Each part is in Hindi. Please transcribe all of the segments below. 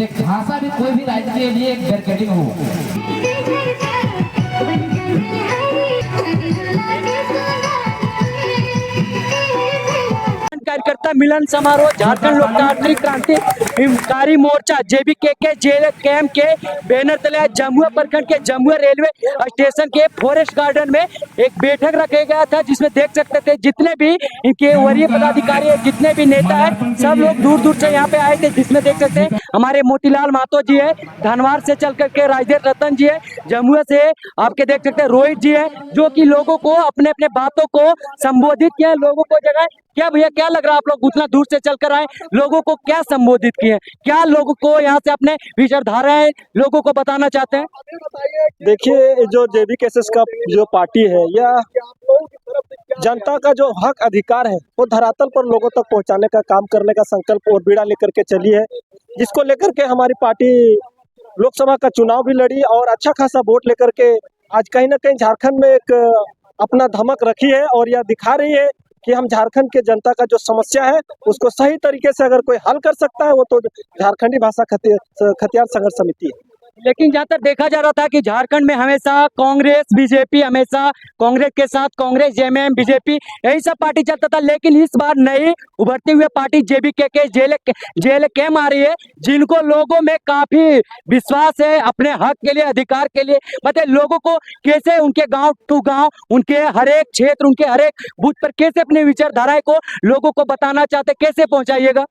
जैसे भाषा भी कोई भी राज्य के लिए एक बैरिकेडिंग हो। कार्यकर्ता मिलन समारोह झारखंड लोकतांत्रिक क्रांतिकारी मोर्चा जेबीके जेएलकेएम के बैनर तले जमुआ प्रखंड के जमुआ रेलवे स्टेशन के फॉरेस्ट गार्डन में एक बैठक रखा गया था, जिसमें देख सकते थे जितने भी इनके वरीय पदाधिकारी है, जितने भी नेता है, सब लोग दूर दूर से यहाँ पे आए थे। जिसमें देख सकते हैं हमारे मोतीलाल महतो जी है, धनवार से चल करके राजदेव रतन जी है, जमुआ से आपके देख सकते हैं रोहित जी है, जो कि लोगों को अपने अपने बातों को संबोधित किया, लोगों को जगह क्या भैया क्या लग रहा है, आप लोग उतना दूर से चल कर आए, लोगों को क्या संबोधित किए, क्या लोगों को यहाँ से अपने विचारधाराएं लोगों को बताना चाहते हैं? देखिए, जो जेबीकेएस का जो पार्टी है या जनता का जो हक अधिकार है वो धरातल पर लोगों तक पहुंचाने का काम करने का संकल्प और बीड़ा लेकर के चली है, जिसको लेकर के हमारी पार्टी लोकसभा का चुनाव भी लड़ी और अच्छा खासा वोट लेकर के आज कहीं ना कहीं झारखंड में एक अपना धमक रखी है और यह दिखा रही है कि हम झारखंड के जनता का जो समस्या है उसको सही तरीके से अगर कोई हल कर सकता है वो तो झारखंडी भाषा खतियान संघर्ष समिति है। लेकिन जहाँ तक देखा जा रहा था कि झारखंड में हमेशा कांग्रेस बीजेपी, हमेशा कांग्रेस के साथ कांग्रेस जेएमएम बीजेपी यही सब पार्टी चलता था, लेकिन इस बार नई उभरती हुई पार्टी जेबीके जेएलकेएम आ रही है, जिनको लोगों में काफी विश्वास है अपने हक के लिए, अधिकार के लिए। बताइए लोगों को कैसे उनके गांव टू गांव, उनके हर एक क्षेत्र, उनके हर एक बूथ पर कैसे अपनी विचारधाराएं को लोगों को बताना चाहते, कैसे पहुंचाइएगा?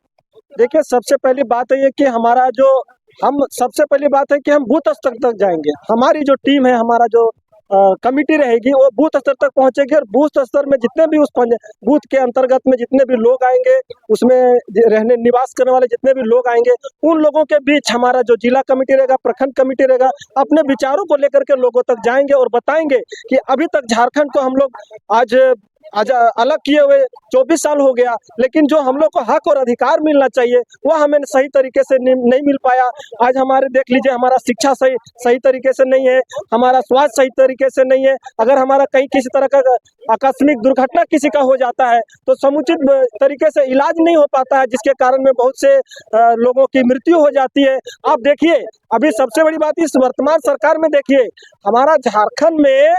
देखिए, सबसे पहली बात है कि सबसे पहली बात है कि हम बूथ स्तर तक जाएंगे। हमारी जो टीम है, हमारा जो कमिटी रहेगी वो बूथ स्तर तक पहुंचेगी और बूथ स्तर में जितने भी उस बूथ के अंतर्गत में जितने भी लोग आएंगे, उसमें रहने निवास करने वाले जितने भी लोग आएंगे, उन लोगों के बीच हमारा जो जिला कमेटी रहेगा, प्रखंड कमेटी रहेगा, अपने विचारों को लेकर के लोगों तक जाएंगे और बताएंगे कि अभी तक झारखंड को हम लोग आज अलग किए हुए 24 साल हो गया, लेकिन जो हम लोग को हक और अधिकार मिलना चाहिए वो हमें सही तरीके से नहीं मिल पाया। आज हमारे देख लीजिए, हमारा शिक्षा सही तरीके से नहीं है, हमारा स्वास्थ्य सही तरीके से नहीं है। अगर हमारा कहीं किसी तरह का आकस्मिक दुर्घटना किसी का हो जाता है तो समुचित तरीके से इलाज नहीं हो पाता है, जिसके कारण में बहुत से लोगों की मृत्यु हो जाती है। आप देखिए, अभी सबसे बड़ी बात इस वर्तमान सरकार में देखिए, हमारा झारखंड में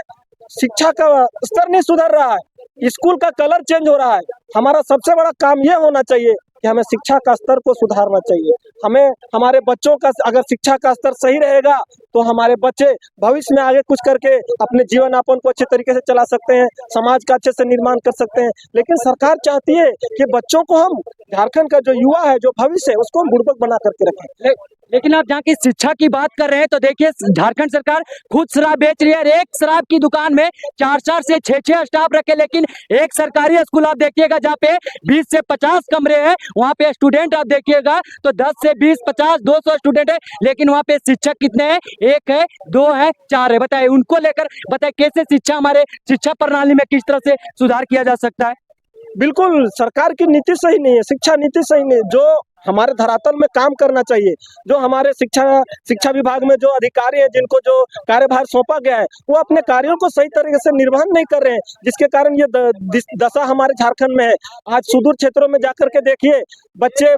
शिक्षा का स्तर नहीं सुधर रहा है, स्कूल का कलर चेंज हो रहा है। हमारा सबसे बड़ा काम ये होना चाहिए कि हमें शिक्षा का स्तर को सुधारना चाहिए। हमें हमारे बच्चों का अगर शिक्षा का स्तर सही रहेगा तो हमारे बच्चे भविष्य में आगे कुछ करके अपने जीवन यापन को अच्छे तरीके से चला सकते हैं, समाज का अच्छे से निर्माण कर सकते हैं। लेकिन सरकार चाहती है कि बच्चों को हम, झारखंड का जो युवा है, जो भविष्य है, उसको हम बुड़बक बना करके रखें। लेकिन आप जहाँ की शिक्षा की बात कर रहे हैं तो देखिए झारखंड सरकार खुद शराब बेच रही है। एक शराब की दुकान में 4 से 6 स्टाफ रखे, लेकिन एक सरकारी स्कूल आप देखिएगा जहाँ पे 20 से 50 कमरे हैं, वहाँ पे स्टूडेंट आप देखिएगा तो 10 से 20, 50, 200 स्टूडेंट है, लेकिन वहाँ पे शिक्षक कितने हैं? 1 है, 2 है, 4 है। बताइए उनको लेकर बताइए कैसे शिक्षा, हमारे शिक्षा प्रणाली में किस तरह से सुधार किया जा सकता है? बिल्कुल, सरकार की नीति सही नहीं है, शिक्षा नीति सही नहीं है। जो हमारे धरातल में काम करना चाहिए, जो हमारे शिक्षा विभाग में जो अधिकारी हैं, जिनको जो कार्यभार सौंपा गया है, वो अपने कार्यों को सही तरीके से निर्वहन नहीं कर रहे हैं, जिसके कारण ये दशा हमारे झारखंड में है। आज सुदूर क्षेत्रों में जाकर के देखिए, बच्चे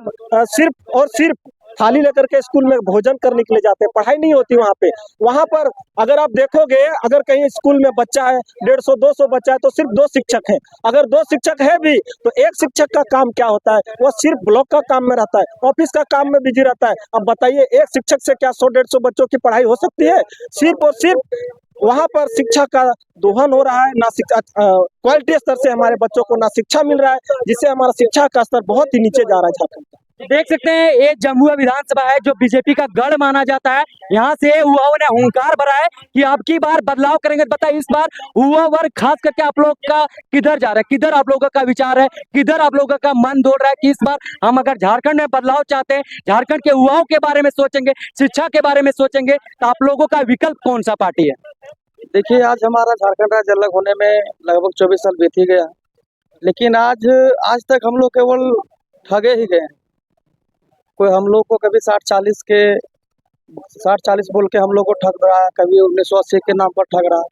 सिर्फ और सिर्फ थाली लेकर के स्कूल में भोजन करने के लिए जाते हैं, पढ़ाई नहीं होती वहाँ पे। वहाँ पर अगर आप देखोगे, अगर कहीं स्कूल में बच्चा है, 150-200 बच्चा है तो सिर्फ 2 शिक्षक हैं। अगर 2 शिक्षक है भी तो एक शिक्षक का काम क्या होता है? वो सिर्फ ब्लॉक का काम में रहता है, ऑफिस का काम में बिजी रहता है। अब बताइए, एक शिक्षक से क्या 100-150 बच्चों की पढ़ाई हो सकती है? सिर्फ और सिर्फ वहाँ पर शिक्षा का दोहन हो रहा है, ना क्वालिटी स्तर से हमारे बच्चों को ना शिक्षा मिल रहा है, जिससे हमारा शिक्षा का स्तर बहुत ही नीचे जा रहा है झारखंड का। देख सकते हैं ये जमुआ विधानसभा है जो बीजेपी का गढ़ माना जाता है। यहाँ से युवाओं ने हुंकार भरा है कि अब की बार बदलाव करेंगे। बताइए इस बार युवा वर्ग खास करके आप लोग का किधर जा रहा है, किधर आप लोगों का विचार है, किधर आप लोगों का मन दौड़ रहा है कि इस बार हम अगर झारखंड में बदलाव चाहते हैं, झारखंड के युवाओं के बारे में सोचेंगे, शिक्षा के बारे में सोचेंगे, तो आप लोगों का विकल्प कौन सा पार्टी है? देखिए, आज हमारा झारखंड राज्य अलग होने में लगभग 24 साल बीत ही गया, लेकिन आज तक हम लोग केवल ठगे ही गए। कोई हम लोग को कभी 60-40 बोल के हम लोग को ठग रहा है, कभी 1980 के नाम पर ठग रहा है,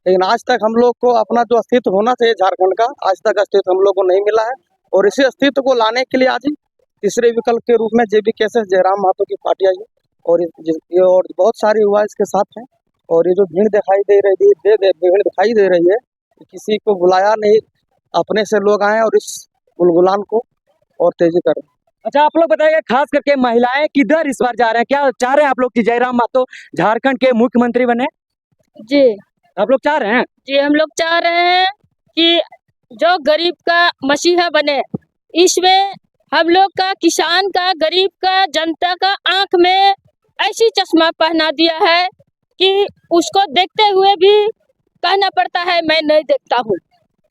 लेकिन आज तक हम लोग को अपना जो अस्तित्व होना चाहिए झारखंड का, आज तक अस्तित्व हम लोग को नहीं मिला है। और इसी अस्तित्व को लाने के लिए आज तीसरे विकल्प के रूप में JB केसस जयराम महतो की पार्टी आई है और ये और बहुत सारे युवा इसके साथ हैं। और ये जो भीड़ दिखाई दे रही भीड़ दिखाई दे रही है, किसी को बुलाया नहीं, अपने से लोग आए और इस गुलगुलान को और तेजी करें। अच्छा, आप लोग बताइए, खास करके महिलाएं किधर इस बार जा रहे हैं? क्या चाह रहे हैं आप लोग कि जयराम महतो झारखंड के मुख्यमंत्री बने? जी आप लोग चाह रहे हैं? जी, हम लोग चाह रहे हैं कि जो गरीब का मसीहा बने। इसमें हम लोग का, किसान का, गरीब का, जनता का आंख में ऐसी चश्मा पहना दिया है कि उसको देखते हुए भी कहना पड़ता है मैं नहीं देखता हूँ।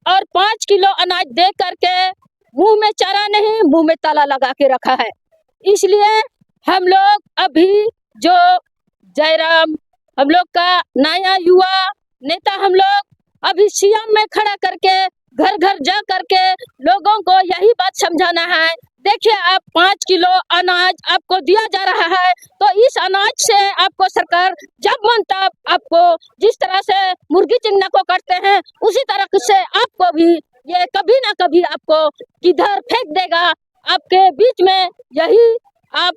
और 5 किलो अनाज दे करके मुंह में चारा नहीं, मुंह में ताला लगा के रखा है। इसलिए हम लोग अभी जो जयराम, हम लोग का नया युवा नेता, हम लोग अभी सीएम में खड़ा करके घर घर जा करके लोगों को यही बात समझाना है। देखिए, आप 5 किलो अनाज आपको दिया जा रहा है, तो इस अनाज से आपको सरकार जब मन तब आपको जिस तरह से मुर्गी चिंगना को करते हैं, उसी तरह से आपको भी ये कभी ना कभी आपको किधर फेंक देगा। आपके बीच में यही आप,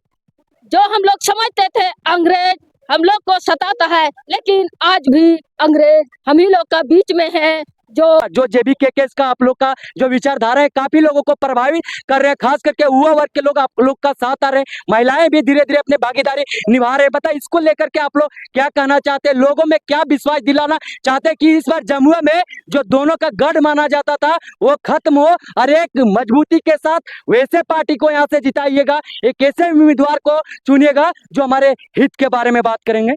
जो हम लोग समझते थे अंग्रेज हम लोग को सताता है, लेकिन आज भी अंग्रेज हम ही लोग का बीच में है। जो JB केस का आप लोग का जो विचारधारा है, काफी लोगों को प्रभावित कर रहे हैं, खास करके युवा वर्ग के लोग आप लोग का साथ आ रहे हैं, महिलाएं भी धीरे धीरे अपनी भागीदारी निभा रहे हैं। बता, इसको लेकर के आप लोग क्या कहना चाहते हैं? लोगों में क्या विश्वास दिलाना चाहते हैं कि इस बार जमुआ में जो दोनों का गढ़ माना जाता था वो खत्म हो और एक मजबूती के साथ वैसे पार्टी को यहाँ से जिताइएगा, एक ऐसे उम्मीदवार को चुनिएगा जो हमारे हित के बारे में बात करेंगे?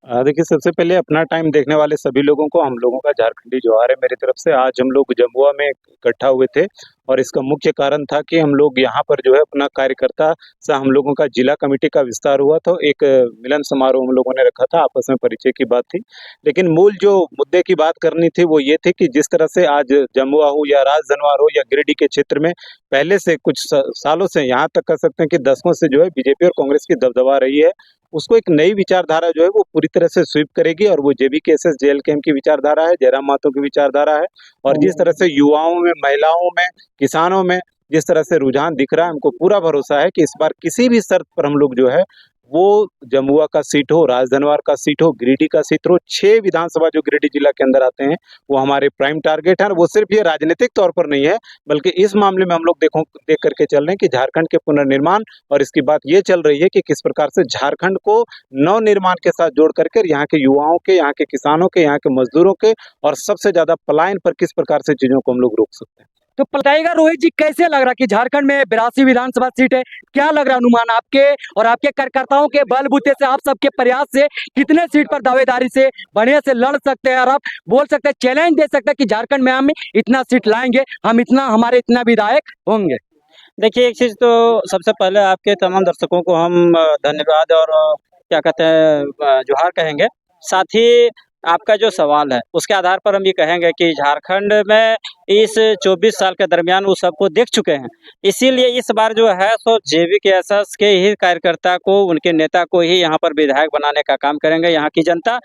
देखिए, सबसे पहले अपना टाइम देखने वाले सभी लोगों को हम लोगों का झारखंडी जोहार है मेरी तरफ से। आज हम लोग जमुआ में इकट्ठा हुए थे और इसका मुख्य कारण था कि हम लोग यहाँ पर जो है अपना कार्यकर्ता से हम लोगों का जिला कमेटी का विस्तार हुआ था। एक मिलन समारोह हम लोगों ने रखा था, आपस में परिचय की बात थी। लेकिन मूल जो मुद्दे की बात करनी थी वो ये थी कि जिस तरह से आज जमुआ हो या राजधनवार हो या गिरिडीह के क्षेत्र में पहले से कुछ सालों से, यहाँ तक कह सकते हैं कि दशकों से जो है बीजेपी और कांग्रेस की दबदबा रही है, उसको एक नई विचारधारा जो है वो पूरी तरह से स्वीप करेगी। और वो JB केसस JLKM की विचारधारा है, जयराम महतो की विचारधारा है। और जिस तरह से युवाओं में, महिलाओं में, किसानों में जिस तरह से रुझान दिख रहा है, हमको पूरा भरोसा है कि इस बार किसी भी शर्त पर हम लोग जो है वो जमुआ का सीट हो, राजधनवार का सीट हो, गिरिडीह का सीट हो, 6 विधानसभा जो गिरिडीह जिला के अंदर आते हैं वो हमारे प्राइम टारगेट है। और वो सिर्फ ये राजनीतिक तौर पर नहीं है, बल्कि इस मामले में हम लोग देख करके चल रहे हैं कि झारखंड के पुनर्निर्माण, और इसकी बात ये चल रही है कि किस प्रकार से झारखंड को नवनिर्माण के साथ जोड़ करके यहाँ के युवाओं के, यहाँ के किसानों के, यहाँ के मजदूरों के और सबसे ज्यादा पलायन पर किस प्रकार से चीजों को हम लोग रोक सकते हैं। तो बताइएगा रोहित जी, कैसे लग रहा कि झारखंड में 82 विधानसभा सीट है? क्या लग रहा अनुमान आपके और आपके कार्यकर्ताओं के बलबूते से, आप सबके प्रयास से कितने सीट पर दावेदारी से बढ़िया से लड़ सकते हैं और आप बोल सकते हैं, चैलेंज दे सकते हैं कि झारखंड में हम इतना सीट लाएंगे, हम इतना, हमारे इतना विधायक होंगे? देखिए, एक चीज़ तो सबसे पहले आपके तमाम दर्शकों को हम धन्यवाद और क्या कहते हैं जोहार कहेंगे। साथ ही आपका जो सवाल है उसके आधार पर हम ये कहेंगे कि झारखंड में इस 24 साल के दरमियान वो सबको देख चुके हैं। इसीलिए इस बार जो है सो JB केसस के ही कार्यकर्ता को, उनके नेता को ही यहाँ पर विधायक बनाने का काम करेंगे यहाँ की जनता।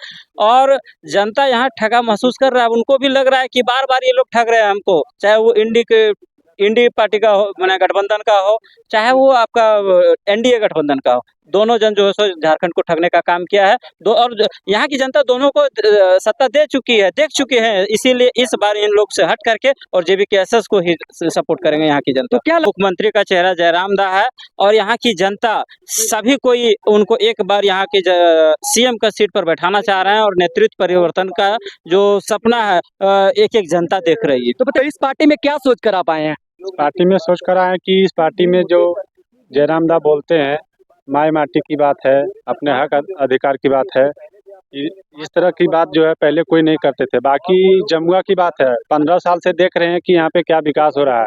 और जनता यहाँ ठगा महसूस कर रहा है, उनको भी लग रहा है कि बार बार ये लोग ठग रहे हैं हमको, चाहे वो इंडी पार्टी का हो, मैंने गठबंधन का हो, चाहे वो आपका NDA गठबंधन का हो, दोनों जन जो है सो झारखंड को ठगने का काम किया है। और यहाँ की जनता दोनों को सत्ता दे चुकी है, देख चुके हैं। इसीलिए इस बार इन लोग से हट करके और JB केसस को ही सपोर्ट करेंगे यहाँ की जनता। तो क्या मुख्यमंत्री का चेहरा जयराम दा है और यहाँ की जनता सभी कोई उनको एक बार यहाँ के CM का सीट पर बैठाना चाह रहे हैं और नेतृत्व परिवर्तन का जो सपना है एक एक जनता देख रही है। तो बताइए, इस पार्टी में क्या सोच कर आप आए हैं? इस पार्टी में सोच कर आए कि इस पार्टी में जो जयराम दा बोलते हैं, माई माटी की बात है, अपने हक अधिकार की बात है, इस तरह की बात जो है पहले कोई नहीं करते थे। बाकी जमुआ की बात है, 15 साल से देख रहे हैं कि यहाँ पे क्या विकास हो रहा है।